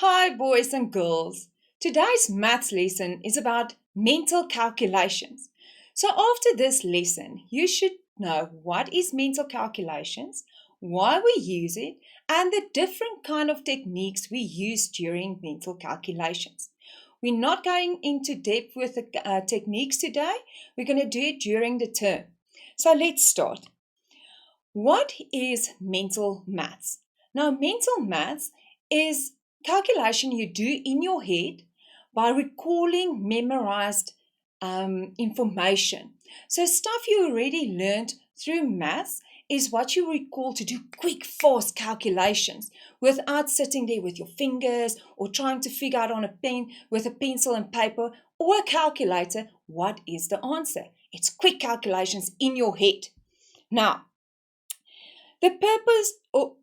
Hi, boys and girls. Today's maths lesson is about mental calculations. So, after this lesson, you should know what is mental calculations, why we use it, and the different kind of techniques we use during mental calculations. We're not going into depth with the techniques today. We're going to do it during the term. So, let's start. What is mental maths? Now, mental maths is calculation you do in your head by recalling memorized information. So, stuff you already learned through maths is what you recall to do quick, fast calculations without sitting there with your fingers or trying to figure out on a pen with a pencil and paper or a calculator what is the answer. It's quick calculations in your head. Now, the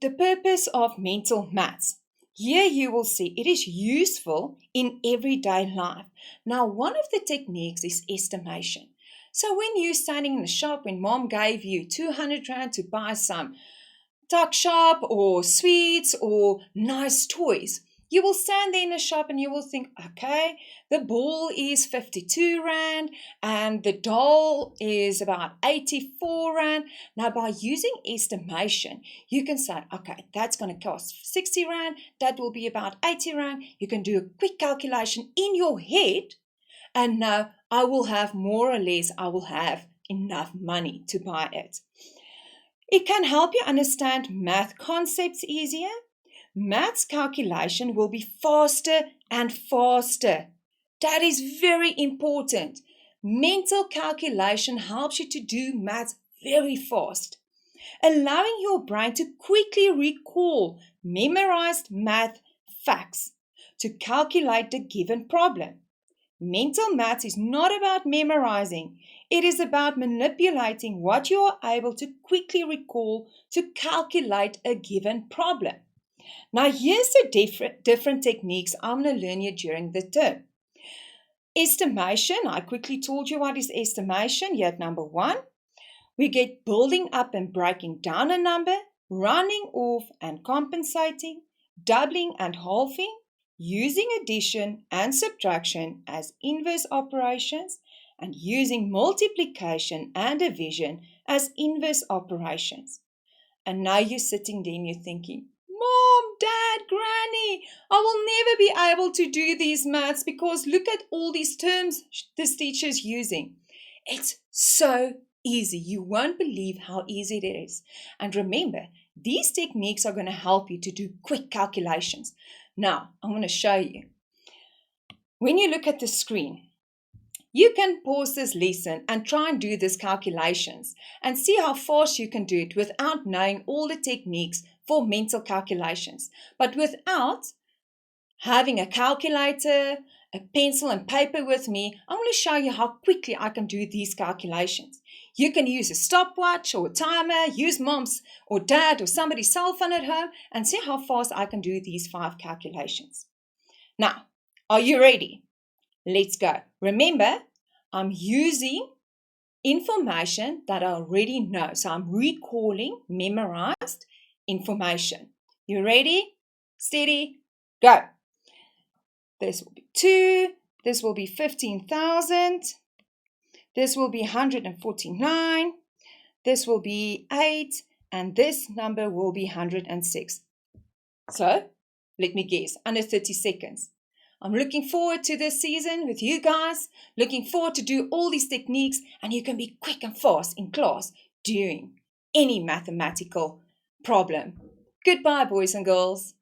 purpose of mental maths. Here you will see it is useful in everyday life. Now, one of the techniques is estimation. So when you're standing in the shop, when mom gave you 200 Rand to buy some tuck shop or sweets or nice toys, you will stand there in the shop and you will think, okay, the ball is 52 Rand and the doll is about 84 Rand. Now, by using estimation, you can say, okay, that's going to cost 60 Rand. That will be about 80 Rand. You can do a quick calculation in your head. And now I will have more or less, I will have enough money to buy it. It can help you understand math concepts easier. Maths calculation will be faster and faster. That is very important. Mental calculation helps you to do maths very fast, allowing your brain to quickly recall memorized math facts to calculate the given problem. Mental maths is not about memorizing. It is about manipulating what you are able to quickly recall to calculate a given problem. Now, here's the different techniques I'm going to learn you during the term. Estimation, I quickly told you what is estimation. Here at number 1, we get building up and breaking down a number, rounding off and compensating, doubling and halving, using addition and subtraction as inverse operations, and using multiplication and division as inverse operations. And now you're sitting there and you're thinking, Mom, Dad, Granny, I will never be able to do these maths because look at all these terms this teacher's using. It's so easy. You won't believe how easy it is. And remember, these techniques are going to help you to do quick calculations. Now, I'm going to show you. When you look at the screen, you can pause this lesson and try and do these calculations and see how fast you can do it without knowing all the techniques for mental calculations. But without having a calculator, a pencil and paper with me, I'm going to show you how quickly I can do these calculations. You can use a stopwatch or a timer, use mom's or dad or somebody's cell phone at home and see how fast I can do these 5 calculations. Now, are you ready? Let's go. Remember, I'm using information that I already know. So I'm recalling memorized information. You ready? Steady, go. This will be 2. This will be 15,000. This will be 149. This will be 8. And this number will be 106. So, let me guess, under 30 seconds. I'm looking forward to this season with you guys, looking forward to do all these techniques, and you can be quick and fast in class doing any mathematical problem. Goodbye, boys and girls.